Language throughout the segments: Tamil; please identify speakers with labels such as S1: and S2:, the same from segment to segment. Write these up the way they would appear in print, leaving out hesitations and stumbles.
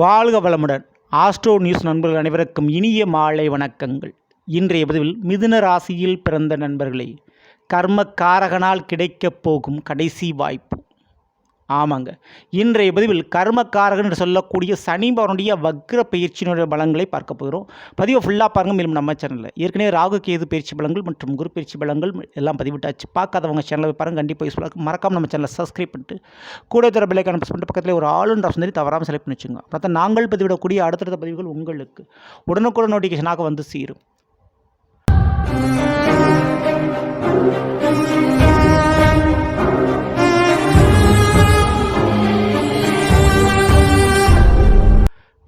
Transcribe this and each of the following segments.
S1: வாழ்க வளமுடன். ஆஸ்ட்ரோ நியூஸ் நண்பர்கள் அனைவருக்கும் இனிய மாலை வணக்கங்கள். இன்றைய பதிவில் மிதுன ராசியில் பிறந்த நண்பர்களே, கர்மக்காரகனால் கிடைக்கப் போகும் கடைசி வாய்ப்பு. ஆமாங்க, இன்றைய பதிவில் கர்மக்காரகன் என்று சொல்லக்கூடிய சனி பகவானுடைய வக்ர பயிற்சியினுடைய பலங்களை பார்க்க போகிறோம். பதிவை ஃபுல்லாக பாருங்கள். மேலும் நம்ம சேனலில் ஏற்கனவே ராகு கேது பயிற்சி பலங்கள் மற்றும் குரு பயிற்சி பலங்கள் எல்லாம் பதிவிட்டாச்சு. பார்க்காதவங்க சேனலை பாருங்கள், கண்டிப்பாக யூஸ்ஃபுல்லாக இருக்கும். மறக்காமல் நம்ம சேனலை சப்ஸ்கிரைப் பண்ணிட்டு கூட தர பெல்லைக்கான ப்ரெஸ் பண்ணிட்டு பக்கத்தில் ஒரு ஆளுன்ற ஆப்ஷன் தவறாமல் செலக்ட் பண்ணி வச்சுங்க. பார்த்தா நாங்கள் பதிவிடக்கூடிய அடுத்தடுத்த பதிவுகள் உங்களுக்கு உடனுக்குடன் நோட்டிஃபிகேஷனாக வந்து சேரும்.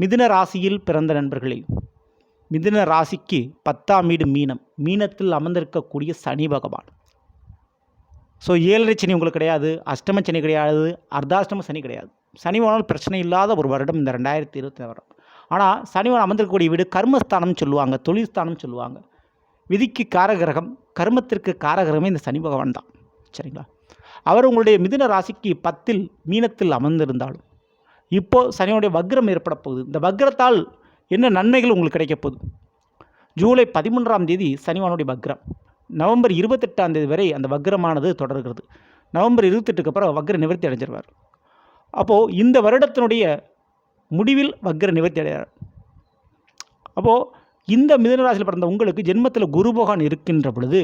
S1: மிதுன ராசியில் பிறந்த நண்பர்களே, மிதுன ராசிக்கு 10ஆம் வீடு மீனம், மீனத்தில் அமர்ந்திருக்கக்கூடிய சனி பகவான். ஸோ 7.5 சனி உங்களுக்கு கிடையாது, அஷ்டம சனி கிடையாது, அர்த்தாஷ்டம சனி கிடையாது. சனி பகவானால் பிரச்சனை இல்லாத ஒரு வருடம் இந்த 2020 வருடம். ஆனால் சனி பகவான் அமர்ந்திருக்கக்கூடிய வீடு கர்மஸ்தானம் சொல்லுவாங்க, தொழில் ஸ்தானம் சொல்லுவாங்க. விதிக்கு காரகிரகம், கர்மத்திற்கு காரகிரகமே இந்த சனி பகவான் தான். சரிங்களா? அவர் உங்களுடைய மிதுன ராசிக்கு 10ல் மீனத்தில் அமர்ந்திருந்தாலும் இப்போது சனியோடைய வக்ரம் ஏற்பட போகுது. இந்த வக்ரத்தால் என்ன நன்மைகள் உங்களுக்கு கிடைக்க போகுது? ஜூலை 13ஆம் தேதி சனிவானுடைய வக்ரம், நவம்பர் 28ஆம் தேதி வரை அந்த வக்ரமானது தொடர்கிறது. நவம்பர் 28க்கு அப்புறம் வக்ர நிவர்த்தி அடைஞ்சிருவார். அப்போது இந்த வருடத்தினுடைய முடிவில் வக்ர நிவர்த்தி அடைகிறார். அப்போது இந்த மிதுனராசியில் பிறந்த உங்களுக்கு ஜென்மத்தில் குரு பகவான் இருக்கின்ற பொழுது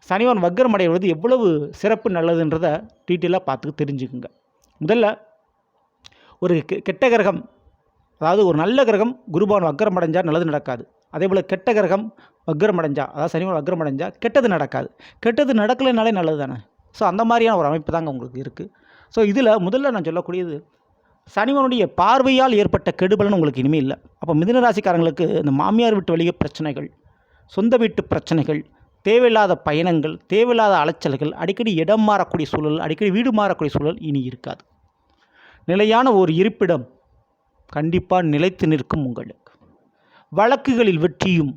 S1: சனிவான் வக்ரம் அடைவது எவ்வளவு சிறப்பு நல்லதுன்றதை டீட்டெயிலாக பார்த்து தெரிஞ்சுக்குங்க. முதல்ல ஒரு கெட்ட கிரகம், அதாவது ஒரு நல்ல கிரகம் குருபவன் வக்ரம் அடைஞ்சால் நல்லது நடக்காது. அதே போல் கெட்ட கிரகம் வக்ரம் அடைஞ்சால், அதாவது சனிவன் வக்ரம் அடைஞ்சால் கெட்டது நடக்காது. கெட்டது நடக்கலைனாலே நல்லது தானே. ஸோ அந்த மாதிரியான ஒரு அமைப்பு தாங்க உங்களுக்கு இருக்குது. ஸோ இதில் முதல்ல நான் சொல்லக்கூடியது, சனிவனுடைய பார்வையால் ஏற்பட்ட கெடுபலன் உங்களுக்கு இனிமேல் இல்லை. அப்போ மிதுன ராசிக்காரங்களுக்கு இந்த மாமியார் வீட்டு வழிய பிரச்சனைகள், சொந்த வீட்டு பிரச்சனைகள், தேவையில்லாத பயணங்கள், தேவையில்லாத அலைச்சல்கள், அடிக்கடி இடம் மாறக்கூடிய சூழல், அடிக்கடி வீடு மாறக்கூடிய சூழல் இனி இருக்காது. நிலையான ஒரு இருப்பிடம் கண்டிப்பாக நிலைத்து நிற்கும். உங்களுக்கு வழக்குகளில் வெற்றியும்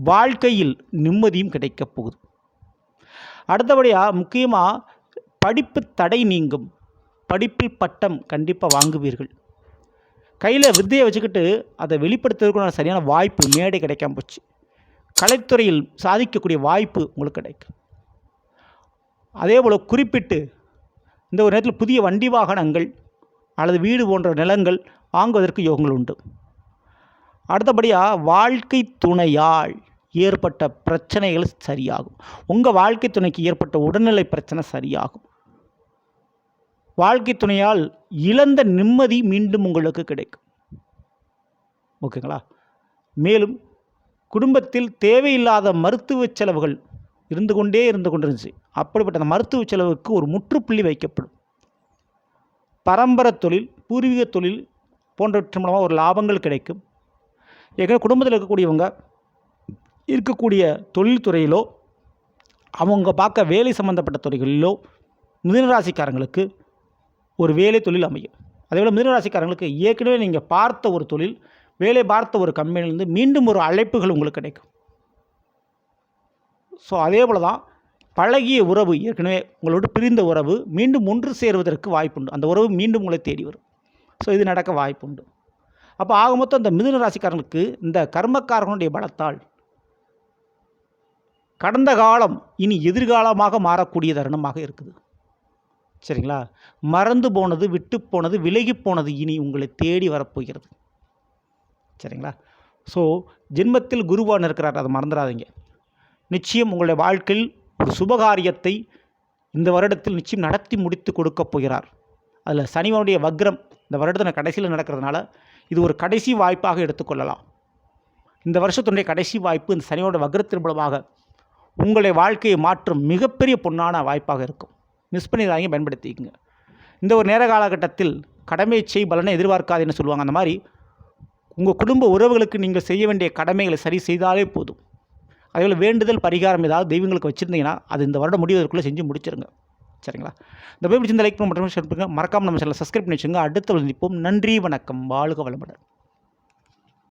S1: வாழ்க்கையில் நிம்மதியும் கிடைக்கப் போகுது. அடுத்தபடியாக முக்கியமாக படிப்பு தடை நீங்கும். படிப்பில் பட்டம் கண்டிப்பாக வாங்குவீர்கள். கையில் வித்தையை வச்சுக்கிட்டு அதை வெளிப்படுத்துவதற்கான சரியான வாய்ப்பு மேடை கிடைக்காம போச்சு. கலைத்துறையில் சாதிக்கக்கூடிய வாய்ப்பு உங்களுக்கு கிடைக்கும். அதே போல் குறிப்பிட்டு இந்த ஒரு நேரத்தில் புதிய வண்டி வாகனங்கள் அல்லது வீடு போன்ற நிலங்கள் வாங்குவதற்கு யோகங்கள் உண்டு. அடுத்தபடியாக வாழ்க்கை துணையால் ஏற்பட்ட பிரச்சனைகள் சரியாகும். உங்கள் வாழ்க்கை துணைக்கு ஏற்பட்ட உடல்நிலை பிரச்சனை சரியாகும். வாழ்க்கை துணையால் இழந்த நிம்மதி மீண்டும் உங்களுக்கு கிடைக்கும். ஓகேங்களா? மேலும் குடும்பத்தில் தேவையில்லாத மருத்துவ செலவுகள் இருந்து கொண்டிருந்துச்சு. அப்படிப்பட்ட அந்த மருத்துவ செலவுக்கு ஒரு முற்றுப்புள்ளி வைக்கப்படும். பரம்பரை தொழில், பூர்வீக தொழில் போன்றவற்றின் மூலமாக ஒரு லாபங்கள் கிடைக்கும். ஏற்கனவே குடும்பத்தில் இருக்கக்கூடிய தொழில்துறையிலோ அவங்க பார்க்க வேலை சம்பந்தப்பட்ட துறைகளிலோ மிதுனராசிக்காரங்களுக்கு ஒரு வேலை தொழில் அமையும். அதேபோல் மிதுனராசிக்காரங்களுக்கு ஏற்கனவே நீங்கள் பார்த்த ஒரு தொழில், வேலை பார்த்த ஒரு கம்பெனிலேருந்து மீண்டும் ஒரு அழைப்புகள் உங்களுக்கு கிடைக்கும். ஸோ அதே போல் தான் பழகிய உறவு, ஏற்கனவே உங்களோடு பிரிந்த உறவு மீண்டும் ஒன்று சேருவதற்கு வாய்ப்புண்டு. அந்த உறவு மீண்டும் உங்களை தேடி வரும். ஸோ இது நடக்க வாய்ப்புண்டு. அப்போ ஆக மொத்தம் இந்த மிதுன ராசிக்காரர்களுக்கு இந்த கர்மக்காரர்களுடைய பலத்தால் கடந்த காலம் இனி எதிர்காலமாக மாறக்கூடிய தருணமாக இருக்குது. சரிங்களா? மறந்து போனது, விட்டு போனது, விலகி போனது இனி உங்களை தேடி வரப்போகிறது. சரிங்களா? ஸோ ஜென்மத்தில் குருவான் இருக்கிறார், அதை மறந்துடாதீங்க. நிச்சயம் உங்களுடைய வாழ்க்கையில் ஒரு சுபகாரியத்தை இந்த வருடத்தில் நிச்சயம் நடத்தி முடித்து கொடுக்க போகிறார். அதில் சனிவனுடைய வக்ரம் இந்த வருடத்தின் கடைசியில் நடக்கிறதுனால இது ஒரு கடைசி வாய்ப்பாக எடுத்துக்கொள்ளலாம். இந்த வருஷத்தினுடைய கடைசி வாய்ப்பு இந்த சனியோட வக்ரத்தின் மூலமாக உங்களுடைய வாழ்க்கையை மாற்றும் மிகப்பெரிய பொன்னான வாய்ப்பாக இருக்கும். மிஸ் பண்ணிடாதீங்க, பயன்படுத்திக்கங்க. இந்த ஒரு நேர காலகட்டத்தில் கடமை செய் பலனை எதிர்பார்க்காதுன்னு சொல்லுவாங்க. அந்த மாதிரி உங்கள் குடும்ப உறவுகளுக்கு நீங்கள் செய்ய வேண்டிய கடமைகளை சரி செய்தாலே போதும். அதேபோல் வேண்டுதல் பரிகாரம் ஏதாவது தெய்வங்களுக்கு வச்சுருந்தீங்கன்னா அது இந்த வருடம் முடிவதற்குள்ளே செஞ்சு முடிச்சிருங்க. சரிங்களா? இந்த போய் பிடிச்சிருந்த லைக் பண்ணி மட்டும் ஷேர் பண்ணுங்கள். மறக்காமல் நம்ம சேனலை சப்ஸ்கிரைப் பண்ணி வச்சுங்க. அடுத்த சந்திப்போம். நன்றி, வணக்கம், வாழ்க வளமுடன்.